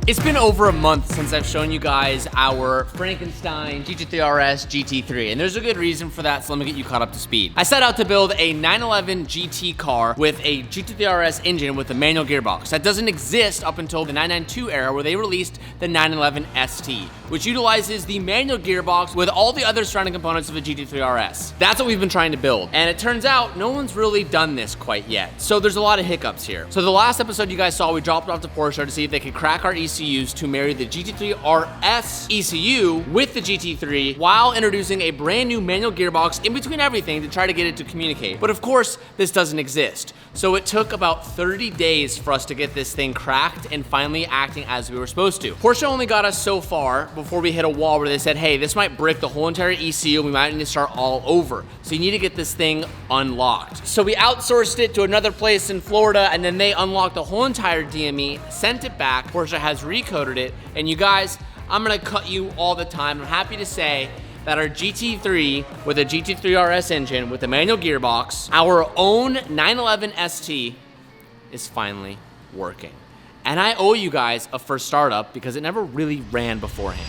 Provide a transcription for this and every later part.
It's been over a month since I've shown you guys our Frankenstein GT3 RS GT3, and there's a good reason for that, so let me get you caught up to speed. I set out to build a 911 GT car with a GT3 RS engine with a manual gearbox. That doesn't exist up until the 992 era, where they released the 911 ST, which utilizes the manual gearbox with all the other surrounding components of a GT3 RS. That's what we've been trying to build, and it turns out no one's really done this quite yet. So there's a lot of hiccups here. So the last episode you guys saw, we dropped off to Porsche to see if they could crack our ECUs to marry the GT3 RS ECU with the GT3 while introducing a brand new manual gearbox in between everything to try to get it to communicate. But of course, this doesn't exist. So it took about 30 days for us to get this thing cracked and finally acting as we were supposed to. Porsche only got us so far before we hit a wall where they said, hey, this might brick the whole entire ECU, we might need to start all over. So you need to get this thing unlocked. So we outsourced it to another place in Florida, and then they unlocked the whole entire DME, sent it back. Porsche has recoded it, and you guys, I'm gonna cut you all the time. I'm happy to say that our GT3 with a GT3 RS engine with a manual gearbox, our own 911 ST, is finally working. And I owe you guys a first startup because it never really ran beforehand.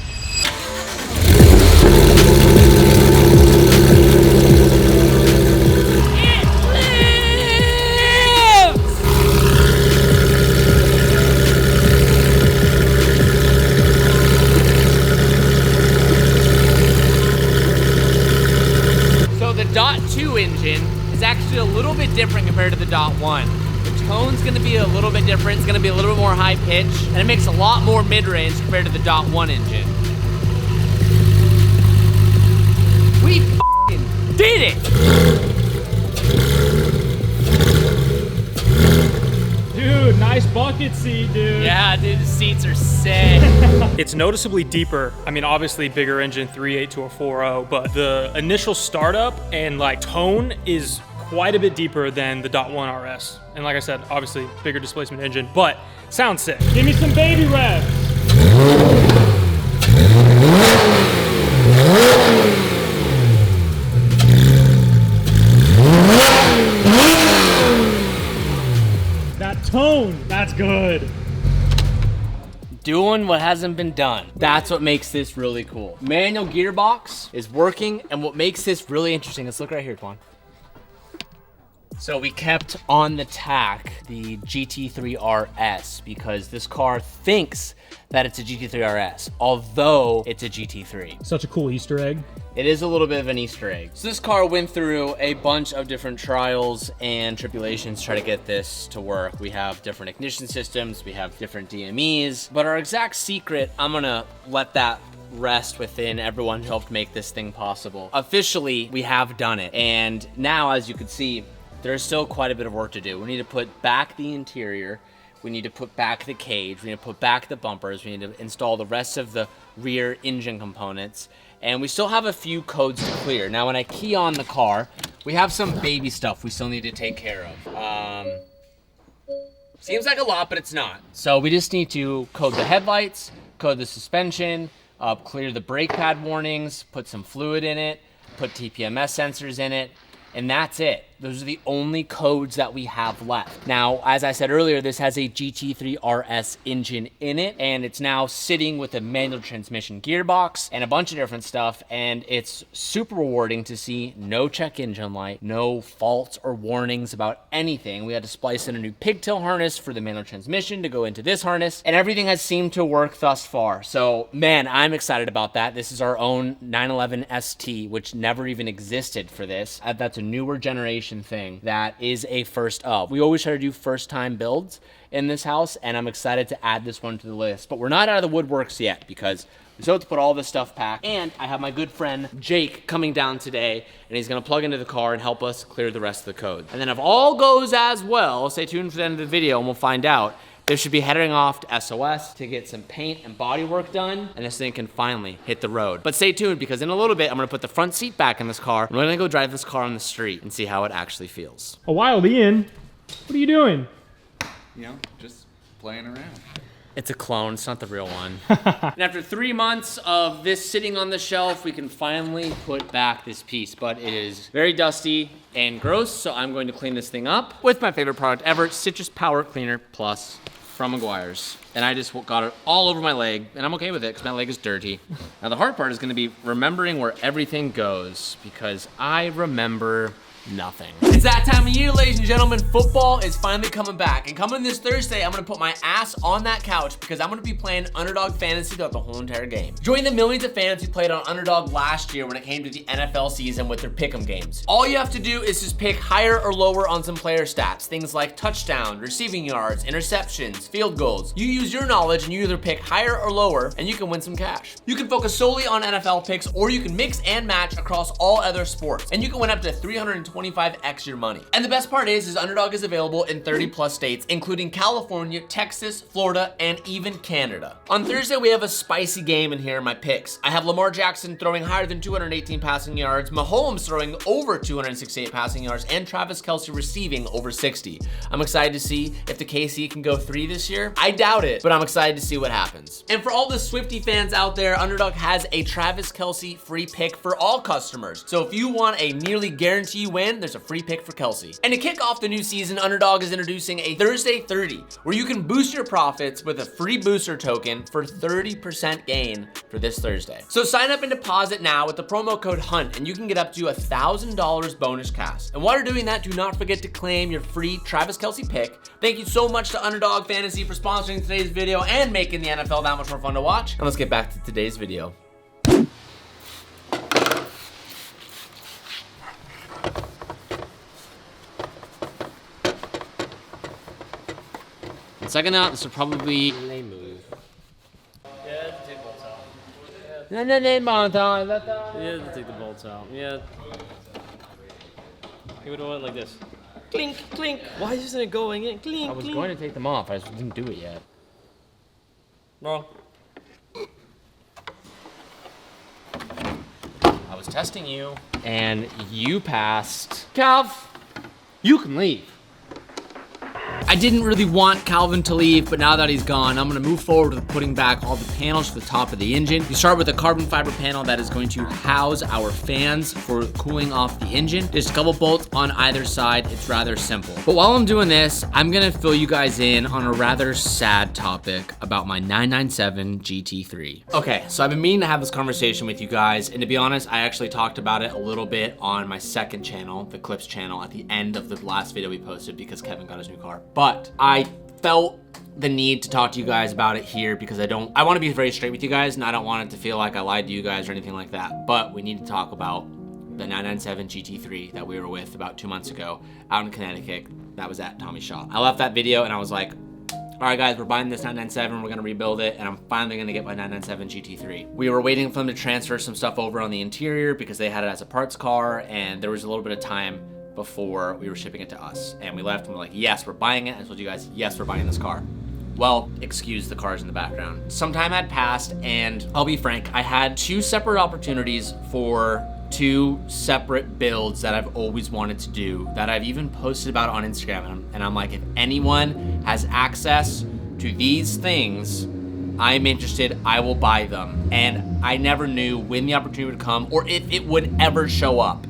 Engine is actually a little bit different compared to the .1. The tone's gonna be a little bit different. It's gonna be a little bit more high pitch, and it makes a lot more mid-range compared to the .1 engine. We f***ing did it! Dude, nice bucket seat, dude. Yeah, dude, the seats are sick. It's noticeably deeper. I mean, obviously bigger engine, 3.8 to a 4.0, but the initial startup and like tone is quite a bit deeper than the .1 RS. And like I said, obviously bigger displacement engine, but sounds sick. Give me some baby revs. Tone, that's good. Doing what hasn't been done. That's what makes this really cool. Manual gearbox is working, and what makes this really interesting, let's look right here, Twan. So we kept on the tack the GT3 RS because this car thinks that it's a GT3 RS, although it's a GT3. Such a cool Easter egg. It is a little bit of an Easter egg. So this car went through a bunch of different trials and tribulations to try to get this to work. We have different ignition systems, we have different DMEs, but our exact secret, I'm gonna let that rest within everyone who helped make this thing possible. Officially, we have done it. And now, as you can see, there's still quite a bit of work to do. We need to put back the interior. We need to put back the cage. We need to put back the bumpers. We need to install the rest of the rear engine components. And we still have a few codes to clear. Now, when I key on the car, we have some baby stuff we still need to take care of. Seems like a lot, but it's not. So we just need to code the headlights, code the suspension, clear the brake pad warnings, put some fluid in it, put TPMS sensors in it, and that's it. Those are the only codes that we have left. Now, as I said earlier, this has a GT3 RS engine in it, and it's now sitting with a manual transmission gearbox and a bunch of different stuff, and it's super rewarding to see no check engine light, no faults or warnings about anything. We had to splice in a new pigtail harness for the manual transmission to go into this harness, and everything has seemed to work thus far. So, man, I'm excited about that. This is our own 911 ST, which never even existed for this. That's a newer generation thing that is a first of. We always try to do first time builds in this house, and I'm excited to add this one to the list. But we're not out of the woodworks yet because we still have to put all this stuff back. And I have my good friend Jake coming down today, and he's gonna plug into the car and help us clear the rest of the code. And then if all goes as well, stay tuned for the end of the video and we'll find out. This should be heading off to SOS to get some paint and body work done, and this thing can finally hit the road. But stay tuned, because in a little bit, I'm gonna put the front seat back in this car, and we're gonna go drive this car on the street and see how it actually feels. A while Ian, what are you doing? You know, just playing around. It's a clone, it's not the real one. And after 3 months of this sitting on the shelf, we can finally put back this piece, but it is very dusty and gross, so I'm going to clean this thing up with my favorite product ever, Citrus Power Cleaner Plus from Meguiar's, and I just got it all over my leg, and I'm okay with it because my leg is dirty. Now the hard part is gonna be remembering where everything goes, because I remember nothing. It's that time of year, ladies and gentlemen. Football is finally coming back, and coming this Thursday, I'm gonna put my ass on that couch because I'm gonna be playing Underdog Fantasy throughout the whole entire game. Join the millions of fans who played on Underdog last year when it came to the NFL season with their pick'em games. All you have to do is just pick higher or lower on some player stats, things like touchdown, receiving yards, interceptions, field goals. You use your knowledge and you either pick higher or lower, and you can win some cash. You can focus solely on NFL picks, or you can mix and match across all other sports, and you can win up to 325x your money. And the best part is Underdog is available in 30+ states, including California, Texas, Florida, and even Canada. On Thursday, we have a spicy game in here in my picks. I have Lamar Jackson throwing higher than 218 passing yards, Mahomes throwing over 268 passing yards, and Travis Kelce receiving over 60. I'm excited to see if the KC can go 3 this year. I doubt it, but I'm excited to see what happens. And for all the Swiftie fans out there, Underdog has a Travis Kelce free pick for all customers. So if you want a nearly guarantee win, there's a free pick for Kelce. And to kick off the new season, Underdog is introducing a Thursday 30, where you can boost your profits with a free booster token for 30% gain for this Thursday. So sign up and deposit now with the promo code HUNT, and you can get up to $1,000 bonus cash. And while you're doing that, do not forget to claim your free Travis Kelce pick. Thank you so much to Underdog Fantasy for sponsoring today's video and making the NFL that much more fun to watch. And let's get back to today's video. Second out, this will probably lame move. Yeah, take the bolts out. No, Yeah, take the bolts out. Yeah. You would have went like this. Clink, clink. Why isn't it going in? Clink, I was clink. going to take them off, I just didn't do it yet. Wrong. I was testing you, and you passed. Calv, you can leave. I didn't really want Calvin to leave, but now that he's gone, I'm gonna move forward with putting back all the panels to the top of the engine. You start with a carbon fiber panel that is going to house our fans for cooling off the engine. Just a couple bolts on either side. It's rather simple. But while I'm doing this, I'm gonna fill you guys in on a rather sad topic about my 997 GT3. Okay, so I've been meaning to have this conversation with you guys, and to be honest, I actually talked about it a little bit on my second channel, the Clips channel, at the end of the last video we posted because Kevin got his new car. But I felt the need to talk to you guys about it here because I want to be very straight with you guys, and I don't want it to feel like I lied to you guys or anything like that. But we need to talk about the 997 GT3 that we were with about 2 months ago out in Connecticut. That was at Tommy's shop. I left that video and I was like, all right guys, we're buying this 997, we're gonna rebuild it, and I'm finally gonna get my 997 GT3. We were waiting for them to transfer some stuff over on the interior because they had it as a parts car, and there was a little bit of time before we were shipping it to us. And we left and we're like, yes, we're buying it. I told you guys, yes, we're buying this car. Well, excuse the cars in the background. Some time had passed, and I'll be frank, I had 2 separate opportunities for 2 separate builds that I've always wanted to do, that I've even posted about on Instagram. And I'm like, if anyone has access to these things, I'm interested, I will buy them. And I never knew when the opportunity would come or if it would ever show up.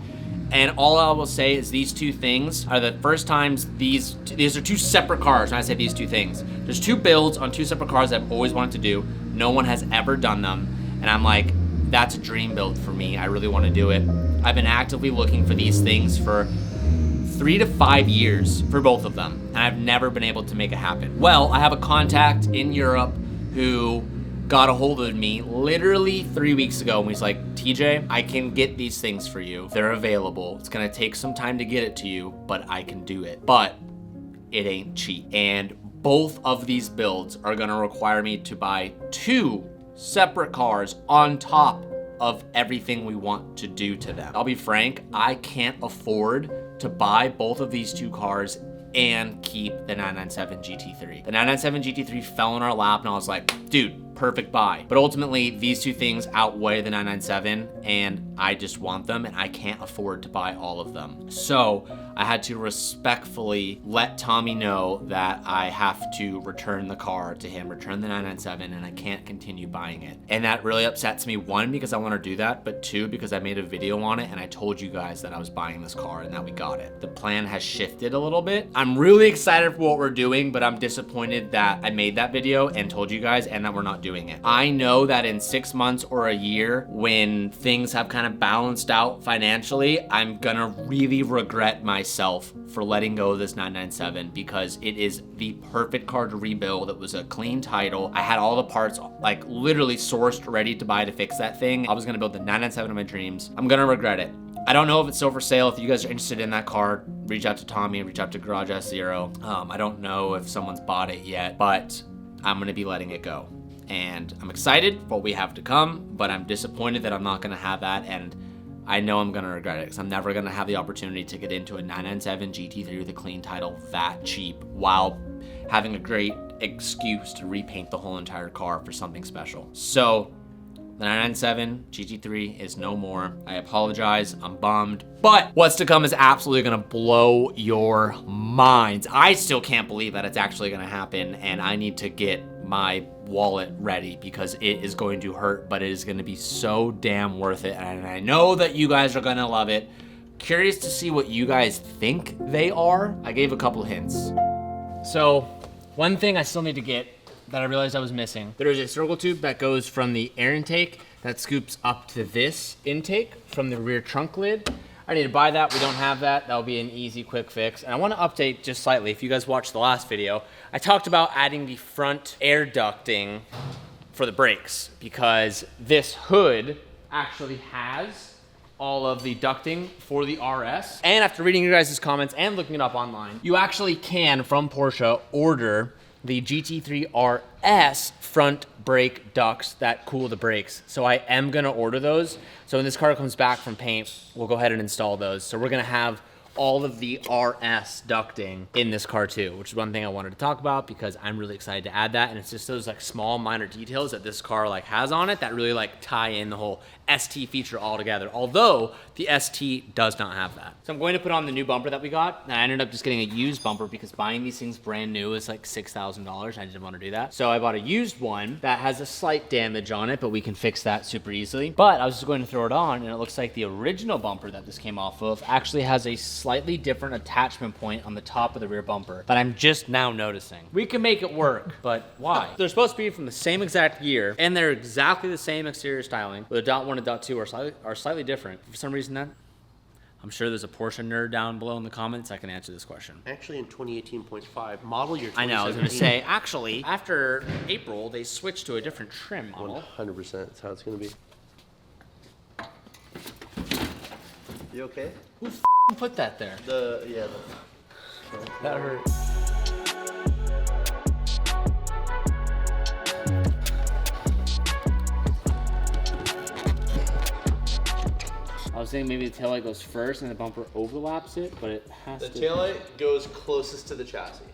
And all I will say is these 2 things are the first times these are 2 separate cars when I say these 2 things. There's 2 builds on 2 separate cars I've always wanted to do. No one has ever done them. And I'm like, that's a dream build for me. I really want to do it. I've been actively looking for these things for 3 to 5 years for both of them. And I've never been able to make it happen. Well, I have a contact in Europe who got a hold of me literally 3 weeks ago, and he's like, TJ, I can get these things for you. They're available. It's gonna take some time to get it to you, but I can do it. But it ain't cheap. And both of these builds are gonna require me to buy 2 separate cars on top of everything we want to do to them. I'll be frank, I can't afford to buy both of these 2 cars and keep the 997 GT3. The 997 GT3 fell in our lap, and I was like, dude, perfect buy. But ultimately, these two things outweigh the 997, and I just want them, and I can't afford to buy all of them. So I had to respectfully let Tommy know that I have to return the car to him, return the 997, and I can't continue buying it. And that really upsets me, one, because I want to do that, but two, because I made a video on it and I told you guys that I was buying this car and that we got it. The plan has shifted a little bit. I'm really excited for what we're doing, but I'm disappointed that I made that video and told you guys and that we're not doing it. I know that in 6 months or a year, when things have kind of balanced out financially, I'm gonna really regret myself for letting go of this 997 because it is the perfect car to rebuild. It was a clean title. I had all the parts like literally sourced, ready to buy to fix that thing. I was gonna build the 997 of my dreams. I'm gonna regret it. I don't know if it's still for sale. If you guys are interested in that car, reach out to Tommy, reach out to Garage S0. I don't know if someone's bought it yet, but I'm gonna be letting it go. And I'm excited for what we have to come, but I'm disappointed that I'm not gonna have that, and I know I'm gonna regret it because I'm never gonna have the opportunity to get into a 997 GT3 with a clean title that cheap while having a great excuse to repaint the whole entire car for something special. So the 997 GT3 is no more. I apologize, I'm bummed, but what's to come is absolutely gonna blow your minds. I still can't believe that it's actually gonna happen, and I need to get my wallet ready because it is going to hurt, but it is gonna be so damn worth it, and I know that you guys are gonna love it. Curious to see what you guys think they are. I gave a couple hints. So, one thing I still need to get that I realized I was missing. There is a circle tube that goes from the air intake that scoops up to this intake from the rear trunk lid. I need to buy that. We don't have that. That'll be an easy, quick fix. And I want to update just slightly. If you guys watched the last video, I talked about adding the front air ducting for the brakes because this hood actually has all of the ducting for the RS. And after reading your guys' comments and looking it up online, you actually can, from Porsche, order the GT3 RS front brake ducts that cool the brakes. So I am gonna order those. So when this car comes back from paint, we'll go ahead and install those. So we're gonna have all of the RS ducting in this car too, which is one thing I wanted to talk about because I'm really excited to add that. And it's just those like small minor details that this car like has on it that really like tie in the whole ST feature all together. Although the ST does not have that. So I'm going to put on the new bumper that we got. And I ended up just getting a used bumper because buying these things brand new is like $6,000. I didn't want to do that. So I bought a used one that has a slight damage on it, but we can fix that super easily. But I was just going to throw it on and it looks like the original bumper that this came off of actually has a slightly different attachment point on the top of the rear bumper that I'm just now noticing. We can make it work, but why? They're supposed to be from the same exact year and they're exactly the same exterior styling, but the .1 and .2 are slightly different. For some reason that, I'm sure there's a Porsche nerd down below in the comments that can answer this question. Actually in 2018.5, model year 2017. I know, I was gonna say, actually, after April, they switched to a different trim model. 100%, that's how it's gonna be. You okay? Who put that there? That hurt. I was saying maybe the taillight goes first and the bumper overlaps it, but it has The to. taillight goes closest to the chassis.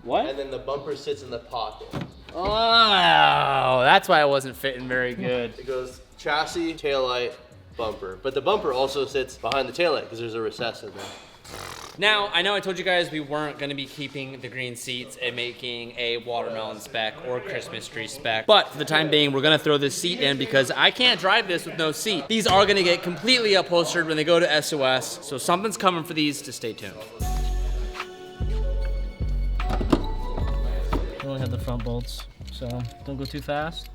What? And then the bumper sits in the pocket. Oh, that's why it wasn't fitting very good. It goes chassis, taillight, bumper. But the bumper also sits behind the taillight because there's a recess in there. Now, I know I told you guys we weren't going to be keeping the green seats and making a watermelon spec or Christmas tree spec, but for the time being, we're going to throw this seat in because I can't drive this with no seat. These are going to get completely upholstered when they go to SOS, so something's coming for these to stay tuned. We only have the front bolts, so don't go too fast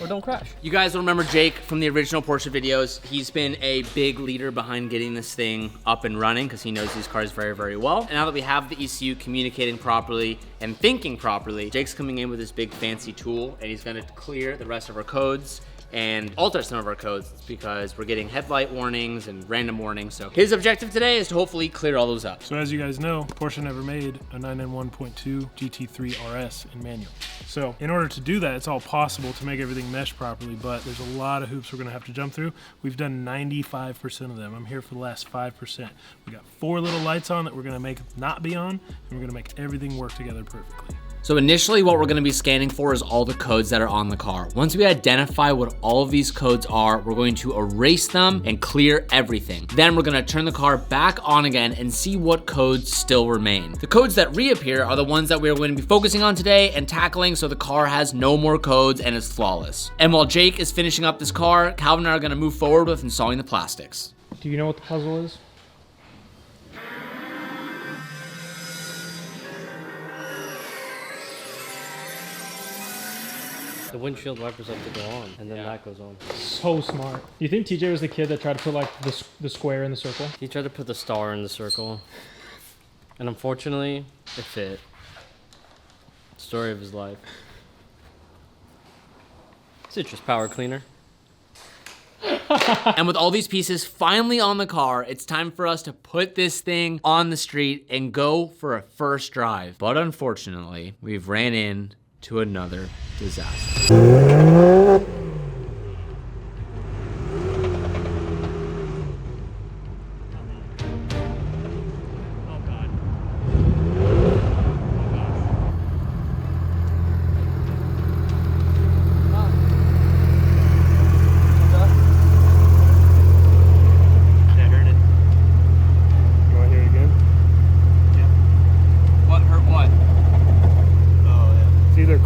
or don't crash. You guys will remember Jake from the original Porsche videos. He's been a big leader behind getting this thing up and running because he knows these cars very, very well. And now that we have the ECU communicating properly and thinking properly, Jake's coming in with this big fancy tool and he's gonna clear the rest of our codes and alter some of our codes because we're getting headlight warnings and random warnings. So his objective today is to hopefully clear all those up. So as you guys know, Porsche never made a 991.2 GT3 RS in manual. So in order to do that, it's all possible to make everything mesh properly, but there's a lot of hoops we're gonna have to jump through. We've done 95% of them. I'm here for the last 5%. We got 4 little lights on that we're gonna make not be on, and we're gonna make everything work together perfectly. So initially what we're gonna be scanning for is all the codes that are on the car. Once we identify what all of these codes are, we're going to erase them and clear everything. Then we're gonna turn the car back on again and see what codes still remain. The codes that reappear are the ones that we're going to be focusing on today and tackling so the car has no more codes and is flawless. And while Jake is finishing up this car, Calvin and I are gonna move forward with installing the plastics. Do you know what the puzzle is? The windshield wipers have to go on, and then that goes on. So smart. Do you think TJ was the kid that tried to put like the square in the circle? He tried to put the star in the circle, and unfortunately, it fit. Story of his life. Citrus power cleaner. And with all these pieces finally on the car, it's time for us to put this thing on the street and go for a first drive. But unfortunately, we've ran into another disaster.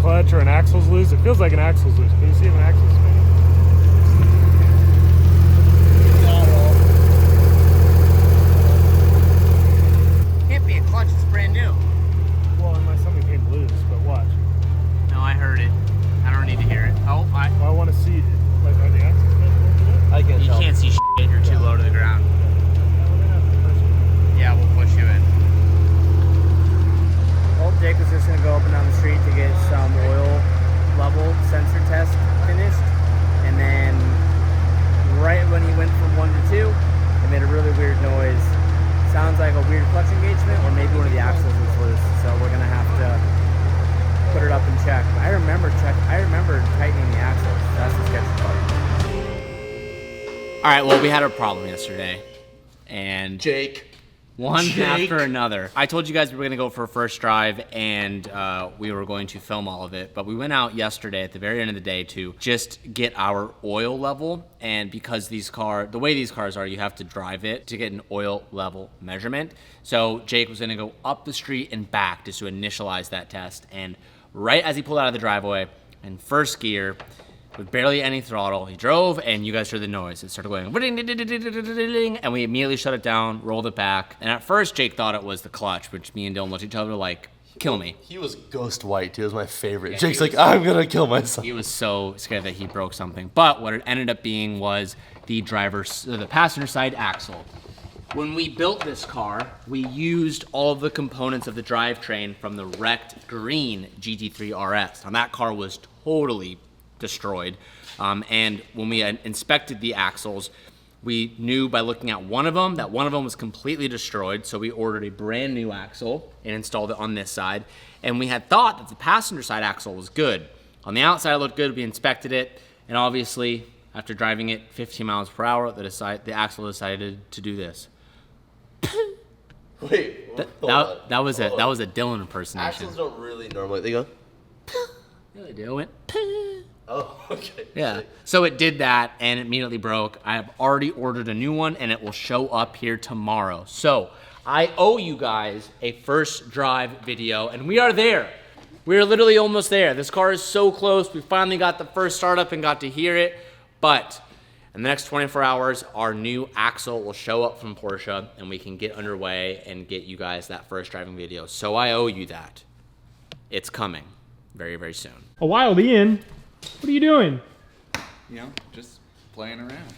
Clutch or an axle's loose. It feels like an axle's loose. Can you see if an axle's spinning? Can't be a clutch, it's brand new. Well, unless something came loose, but watch. No, I heard it. I don't need to hear it. Oh, Well, I want to see, like, are the axles spinning? I can't you tell. can't see shit, you're too low to the ground. Yeah, we'll push you in. Well, Jake was just going to go up and down the street to get some oil level sensor test finished. And then right when he went from 1 to 2, it made a really weird noise. Sounds like a weird clutch engagement, or maybe one of the axles was loose. So we're going to have to put it up and check. I remember tightening the axles. That's the sketchy part. All right, well, we had a problem yesterday. And Jake. one Jake. after another. I told you guys we were gonna go for a first drive and we were going to film all of it, but we went out yesterday at the very end of the day to just get our oil level. And because the way these cars are, you have to drive it to get an oil level measurement. So Jake was gonna go up the street and back just to initialize that test. And right as he pulled out of the driveway in first gear, with barely any throttle, he drove, and you guys heard the noise. It started going, and we immediately shut it down, rolled it back. And at first, Jake thought it was the clutch, which me and Dylan looked at each other like, kill me. He was ghost white, too. It was my favorite. Jake's like, I'm gonna kill myself. He was so scared that he broke something. But what it ended up being was the passenger side axle. When we built this car, we used all of the components of the drivetrain from the wrecked green GT3 RS. Now that car was totally destroyed. And when we had inspected the axles, we knew by looking at one of them that one of them was completely destroyed. So we ordered a brand new axle and installed it on this side. And we had thought that the passenger side axle was good. On the outside, it looked good. We inspected it. And obviously, after driving it 15 miles per hour, the axle decided to do this. Wait, That was a Dylan impersonation. Axles don't really normally, they go, Yeah, they do. It went. oh, okay. Yeah. So it did that and it immediately broke. I have already ordered a new one and it will show up here tomorrow. So I owe you guys a first drive video and we are there. We're literally almost there. This car is so close. We finally got the first startup and got to hear it. But in the next 24 hours, our new axle will show up from Porsche and we can get underway and get you guys that first driving video. So I owe you that. It's coming very, very soon. A while, Ian. What are you doing? You know, just playing around.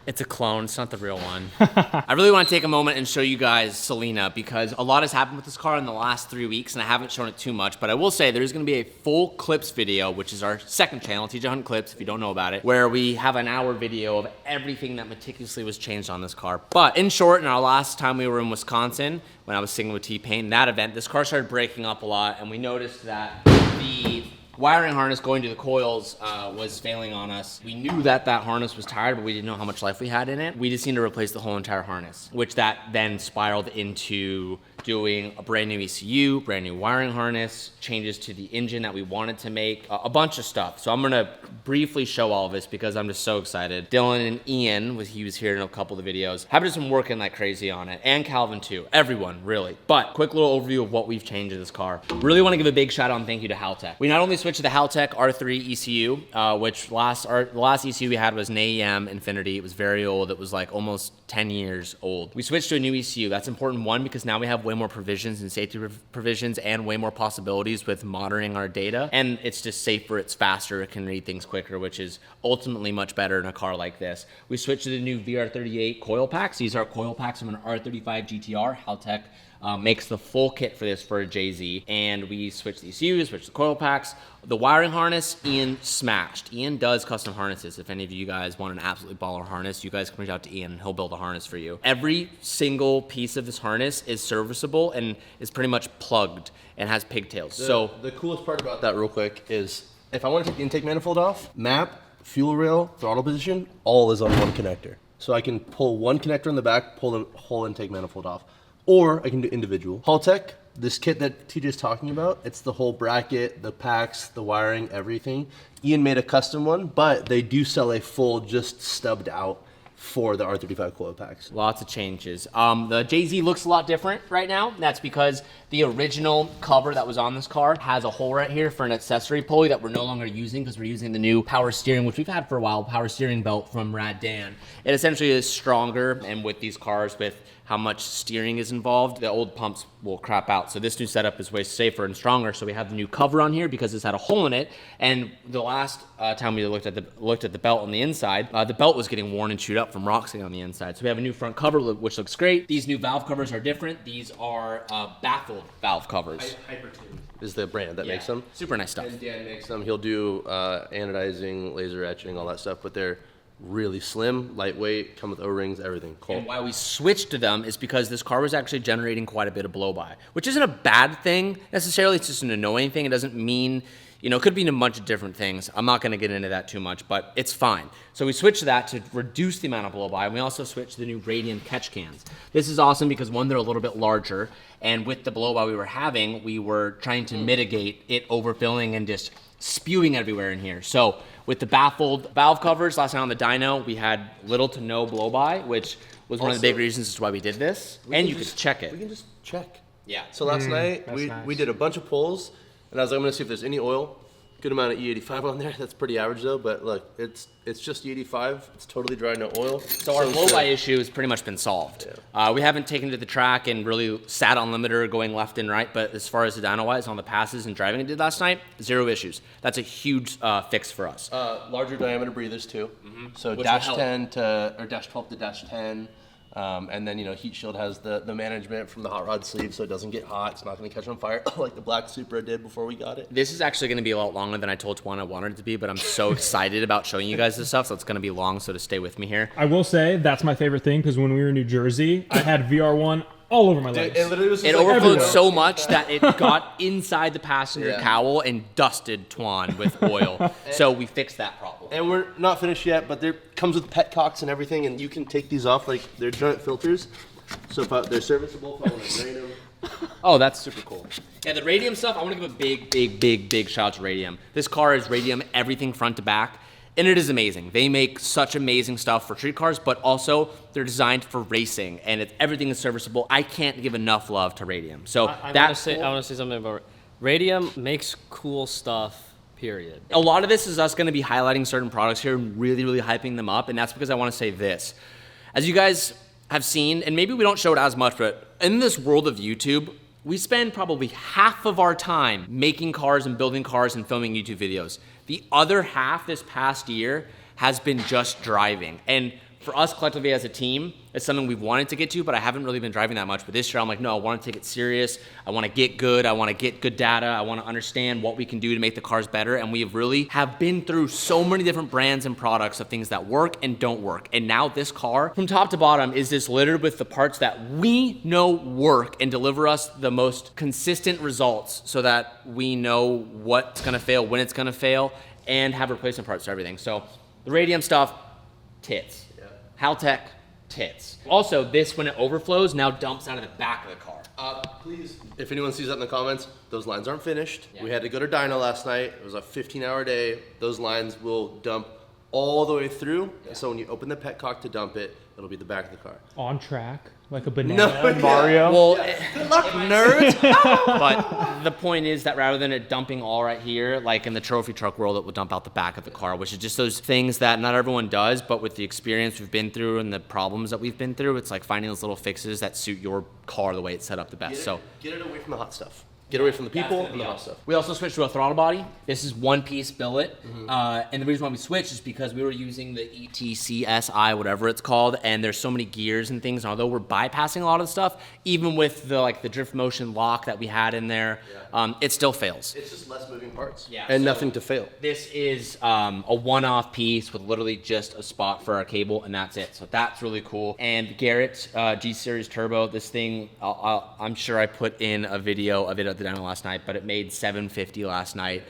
It's a clone, it's not the real one. I really want to take a moment and show you guys Selena because a lot has happened with this car in the last 3 weeks and I haven't shown it too much, but I will say there's going to be a full clips video, which is our second channel, TJ Hunt Clips, if you don't know about it, where we have an hour video of everything that meticulously was changed on this car. But in short, in our last time we were in Wisconsin, when I was singing with T-Pain, that event, this car started breaking up a lot and we noticed that the wiring harness going to the coils was failing on us. We knew that harness was tired, but we didn't know how much life we had in it. We just needed to replace the whole entire harness, which that then spiraled into doing a brand new ECU, brand new wiring harness, changes to the engine that we wanted to make, a bunch of stuff. So I'm gonna briefly show all of this because I'm just so excited. Dylan and Ian, he was here in a couple of the videos, have just been working like crazy on it, and Calvin too, everyone really. But quick little overview of what we've changed in this car. Really wanna give a big shout out and thank you to Haltech. We not only switched to the Haltech R3 ECU, which the last ECU we had was an AEM Infinity. It was very old, it was like almost 10 years old. We switched to a new ECU. That's important, one, because now we have way more provisions and safety provisions and way more possibilities with monitoring our data. And it's just safer, it's faster, it can read things quicker, which is ultimately much better in a car like this. We switched to the new VR38 coil packs. These are coil packs from an R35 GTR. Haltech makes the full kit for this for a JZ. And we switched the ECU, switched the coil packs. The wiring harness, Ian smashed. Ian does custom harnesses. If any of you guys want an absolutely baller harness, you guys can reach out to Ian and he'll build a harness for you. Every single piece of this harness is serviceable and is pretty much plugged and has pigtails. The coolest part about that real quick is if I want to take the intake manifold off, map, fuel rail, throttle position, all is on one connector. So I can pull one connector in the back, pull the whole intake manifold off. Or I can do individual. Haltech, this kit that TJ's talking about, it's the whole bracket, the packs, the wiring, everything. Ian made a custom one, but they do sell a full, just stubbed out for the R35 coil packs. Lots of changes. The JZ looks a lot different right now. That's because the original cover that was on this car has a hole right here for an accessory pulley that we're no longer using because we're using the new power steering, which we've had for a while, power steering belt from Rad Dan. It essentially is stronger, and with these cars, with how much steering is involved, the old pumps will crap out. So this new setup is way safer and stronger. So we have the new cover on here because it's had a hole in it. And the last time we looked at the belt on the inside, the belt was getting worn and chewed up from Roxy on the inside. So we have a new front cover, which looks great. These new valve covers are different. These are baffled valve covers. Hypertune is the brand that makes them. Super nice stuff. And Dan makes them. He'll do anodizing, laser etching, all that stuff, but they're really slim, lightweight, come with O-rings, everything. Cool. And why we switched to them is because this car was actually generating quite a bit of blow-by, which isn't a bad thing necessarily. It's just an annoying thing. It doesn't mean, you know, it could mean a bunch of different things. I'm not going to get into that too much, but it's fine. So we switched to that to reduce the amount of blow-by, and we also switched to the new Radium catch cans. This is awesome because, one, they're a little bit larger, and with the blow-by we were having, we were trying to mitigate it overfilling and just spewing everywhere in here. So with the baffled valve covers, last night on the dyno, we had little to no blow-by, which was one of the big reasons as to why we did this. And you could check it. We can just check. Yeah. So last night, we did a bunch of pulls, and I was like, I'm gonna see if there's any oil. Good amount of E85 on there. That's pretty average though, but look, it's just E85. It's totally dry, no oil. So our blow-by issue has pretty much been solved. Yeah. We haven't taken it to the track and really sat on limiter going left and right, but as far as the dyno-wise on the passes and driving it did last night, 0 issues. That's a huge fix for us. Larger diameter breathers too. So Which dash will help. 10 to, or dash 12 to dash 10. And then, you know, heat shield has the management from the hot rod sleeve so it doesn't get hot. It's not going to catch on fire like the black Supra did before we got it. This is actually going to be a lot longer than I told Twan I wanted it to be, but I'm so excited about showing you guys this stuff, so it's going to be long, so to stay with me here. I will say that's my favorite thing because when we were in New Jersey, I had VR1 all over my legs. It overflowed so much that it got inside the passenger cowl and dusted Twan with oil. So we fixed that problem. And we're not finished yet, but there comes with petcocks and everything, and you can take these off like they're joint filters. So if they're serviceable, if I want to drain them. Oh, that's super cool. Yeah, the Radium stuff, I want to give a big shout out to Radium. This car is Radium, everything front to back. And it is amazing. They make such amazing stuff for street cars, but also they're designed for racing, and everything is serviceable. I can't give enough love to Radium. So I want to say something about Radium makes cool stuff, period. A lot of this is us going to be highlighting certain products here and really hyping them up, and that's because I want to say this. As you guys have seen, and maybe we don't show it as much, but in this world of YouTube, we spend probably half of our time making cars and building cars and filming YouTube videos. The other half this past year has been just driving. And for us collectively as a team, It's something we've wanted to get to, but I haven't really been driving that much. But this year I'm like, no, I want to take it serious. I want to get good. I want to get good data. I want to understand what we can do to make the cars better. And we really have been through so many different brands and products of things that work and don't work. And now this car, from top to bottom, is just littered with the parts that we know work and deliver us the most consistent results so that we know what's gonna fail, when it's gonna fail, and have replacement parts for everything. So the radium stuff, tits. Haltech, tits. Also, this, when it overflows, now dumps out of the back of the car. Please, if anyone sees that in the comments, those lines aren't finished. We had to go to dyno last night. It was a 15-hour day. Those lines will dump all the way through. So when you open the petcock to dump it, it'll be the back of the car. On track, like a banana. No, Mario. Well, good luck, nerds. But the point is that rather than it dumping all right here, like in the trophy truck world, it will dump out the back of the car, which is just those things that not everyone does, but with the experience we've been through and the problems that we've been through, it's like finding those little fixes that suit your car the way it's set up the best. Get it away from the hot stuff. Get away from the people and the hot stuff. We also switched to a throttle body. This is one piece billet. And the reason why we switched is because we were using the ETCSI, whatever it's called, and there's so many gears and things. And although we're bypassing a lot of the stuff, even with the the drift motion lock that we had in there, it still fails. It's just less moving parts. Yeah, and so nothing to fail. This is a one-off piece with literally just a spot for our cable, and that's it. So that's really cool. And Garrett G-Series Turbo, this thing, I'm sure I put in a video of it at the dyno last night, but it made 750 last night.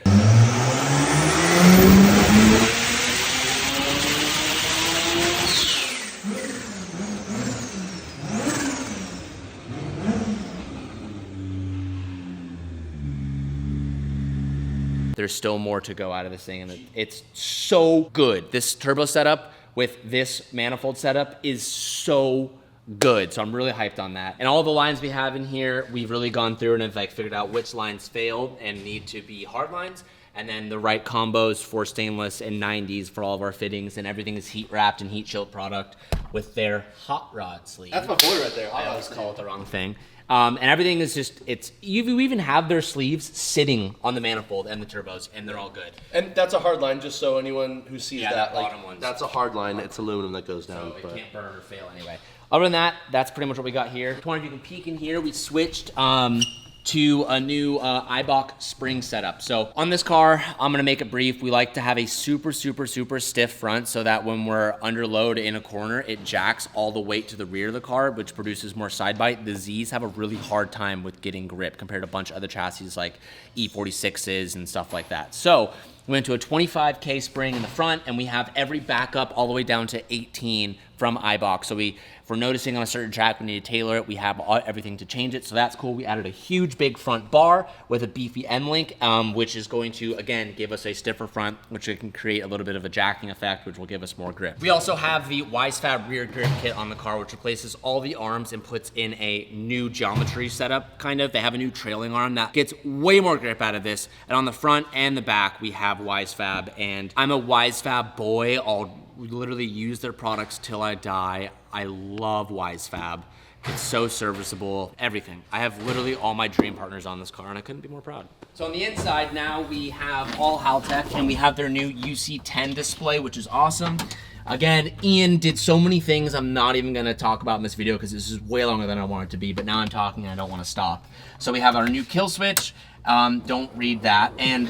There's still more to go out of this thing, and it's so good. This turbo setup with this manifold setup is so good, so I'm really hyped on that. And all the lines we have in here, we've really gone through and have figured out which lines failed and need to be hard lines, and then the right combos for stainless and 90s for all of our fittings, and everything is heat wrapped and heat chilled product with their hot rod sleeve. That's my boy right there. I always call it the wrong thing. And everything is just, you even have their sleeves sitting on the manifold and the turbos, and they're all good. And that's a hard line, just so anyone who sees that, the bottom ones. that's a hard line. It's aluminum that goes down. So it can't burn or fail anyway. Other than that, that's pretty much what we got here. If you can peek in here, we switched to a new Eibach spring setup. So on this car, I'm gonna make it brief. We like to have a super stiff front so that when we're under load in a corner, it jacks all the weight to the rear of the car, which produces more side bite. The Z's have a really hard time with getting grip compared to a bunch of other chassis like E46s and stuff like that. So we went to a 25K spring in the front, and we have every backup all the way down to 18 from Eibach. So if we're noticing on a certain track we need to tailor it, we have everything to change it, so that's cool. We added a huge big front bar with a beefy end link, which is going to, again, give us a stiffer front, which can create a little bit of a jacking effect, which will give us more grip. We also have the WiseFab rear grip kit on the car, which replaces all the arms and puts in a new geometry setup, kind of. They have a new trailing arm that gets way more grip out of this, and on the front and the back, we have WiseFab, and I'm a WiseFab boy. I'll literally use their products till I die. I love WiseFab. It's so serviceable, everything. I have literally all my dream partners on this car, and I couldn't be more proud. So on the inside now, we have all Haltech, and we have their new UC10 display, which is awesome. Again, Ian did so many things I'm not even gonna talk about in this video because this is way longer than I want it to be, but now I'm talking and I don't wanna stop. So we have our new kill switch. Don't read that. And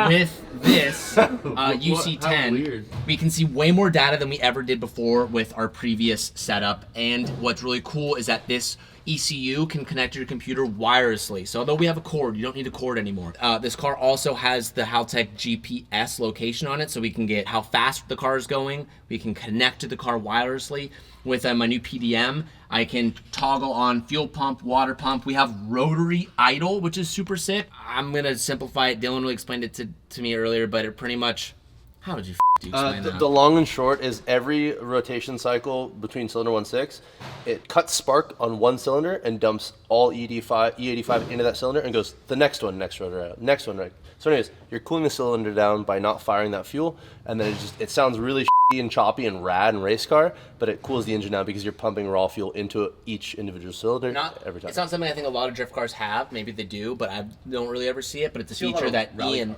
with this UC10, we can see way more data than we ever did before with our previous setup. And what's really cool is that this ECU can connect to your computer wirelessly. So although we have a cord, you don't need a cord anymore. This car also has the Haltech GPS location on it, so we can get how fast the car is going. We can connect to the car wirelessly. With my new PDM, I can toggle on fuel pump, water pump. We have rotary idle, which is super sick. I'm gonna simplify it. Dylan really explained it to me earlier, but it pretty much, how would you explain that? The long and short is every rotation cycle between cylinder 1.6, it cuts spark on one cylinder and dumps all E85 into that cylinder and goes the next one, next rotor out, next one, right. So anyways, you're cooling the cylinder down by not firing that fuel, and then it sounds really and choppy and rad and race car, but it cools the engine down because you're pumping raw fuel into each individual cylinder every time. It's not something I think a lot of drift cars have. Maybe they do, but I don't really ever see it. But it's a feature that Ian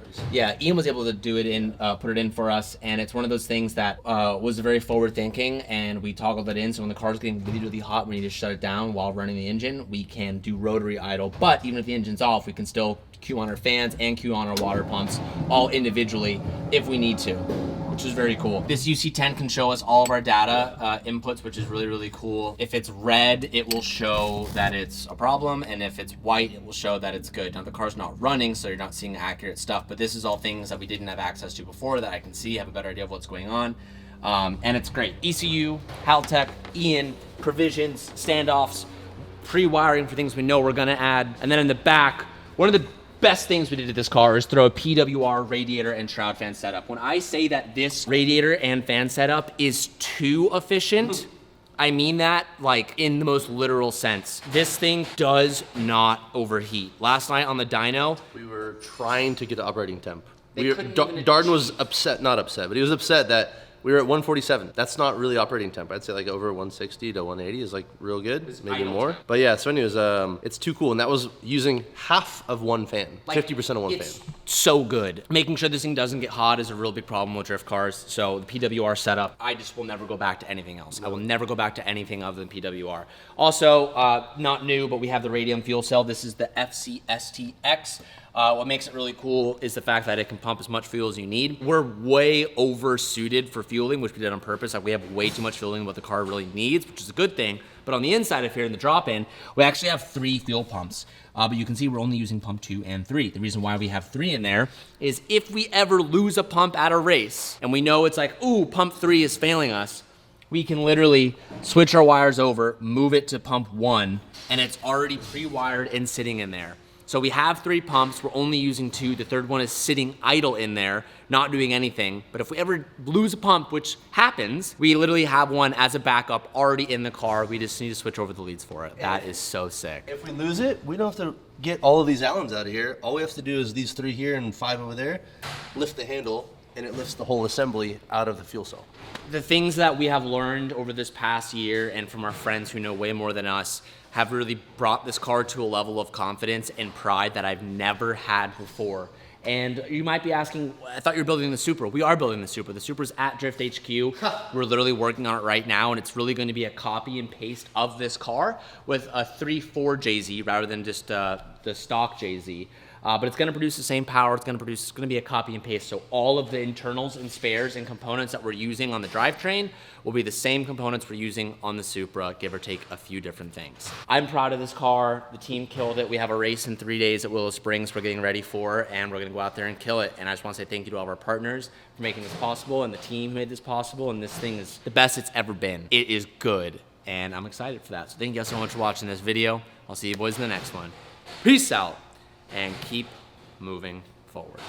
was able to do it in, put it in for us, and it's one of those things that was very forward thinking, and we toggled it in. So when the car's getting really, really hot, we need to shut it down while running the engine. We can do rotary idle, but even if the engine's off, we can still cue on our fans and cue on our water pumps all individually if we need to, which is very cool. This UC10 can show us all of our data inputs, which is really, really cool. If it's red, it will show that it's a problem, and if it's white, it will show that it's good. Now the car's not running, so you're not seeing accurate stuff, but this is all things that we didn't have access to before that I can see, have a better idea of what's going on. And it's great. ECU, Haltech, Ian, provisions, standoffs, pre-wiring for things we know we're gonna add. And then in the back, one of the best things we did to this car is throw a PWR radiator and shroud fan setup. When I say that this radiator and fan setup is too efficient, I mean that like in the most literal sense. This thing does not overheat. Last night on the dyno, We were trying to get to operating temp. couldn't even Darden was upset, not upset, but he was upset that we were at 147. That's not really operating temp. I'd say like over 160 to 180 is like real good, maybe idle more. temp. But yeah, so anyways, it's too cool. And that was using half of one fan, Like, 50% of one it's fan. so good. Making sure this thing doesn't get hot is a real big problem with drift cars. So the PWR setup, I just will never go back to anything else. I will never go back to anything other than PWR. Also, not new, but we have the radium fuel cell. This is the FCSTX. What makes it really cool is the fact that it can pump as much fuel as you need. We're way over suited for fueling, which we did on purpose. Like we have way too much fueling what the car really needs, which is a good thing. But on the inside of here in the drop-in, we actually have 3 fuel pumps. But you can see we're only using pump 2 and 3. The reason why we have 3 in there is if we ever lose a pump at a race, and we know it's like, ooh, pump 3 is failing us, we can literally switch our wires over, move it to pump 1, and it's already pre-wired and sitting in there. So we have 3 pumps, we're only using 2. The third one is sitting idle in there, not doing anything. But if we ever lose a pump, which happens, we literally have one as a backup already in the car. We just need to switch over the leads for it. That is so sick. If we lose it, we don't have to get all of these Allens out of here. All we have to do is these 3 here and 5 over there, lift the handle, and it lifts the whole assembly out of the fuel cell. The things that we have learned over this past year and from our friends who know way more than us have really brought this car to a level of confidence and pride that I've never had before. And you might be asking, I thought you were building the Supra. We are building the Supra. The Supra's at Drift HQ. We're literally working on it right now, and it's really going to be a copy and paste of this car with a 3.4 JZ rather than just the stock JZ. But it's going to produce the same power. It's going to be a copy and paste. So all of the internals and spares and components that we're using on the drivetrain will be the same components we're using on the Supra, give or take a few different things. I'm proud of this car. The team killed it. We have a race in 3 days at Willow Springs we're getting ready for, and we're going to go out there and kill it. And I just want to say thank you to all of our partners for making this possible, and the team made this possible, and this thing is the best it's ever been. It is good, and I'm excited for that. So thank you guys so much for watching this video. I'll see you boys in the next one. Peace out. And keep moving forward.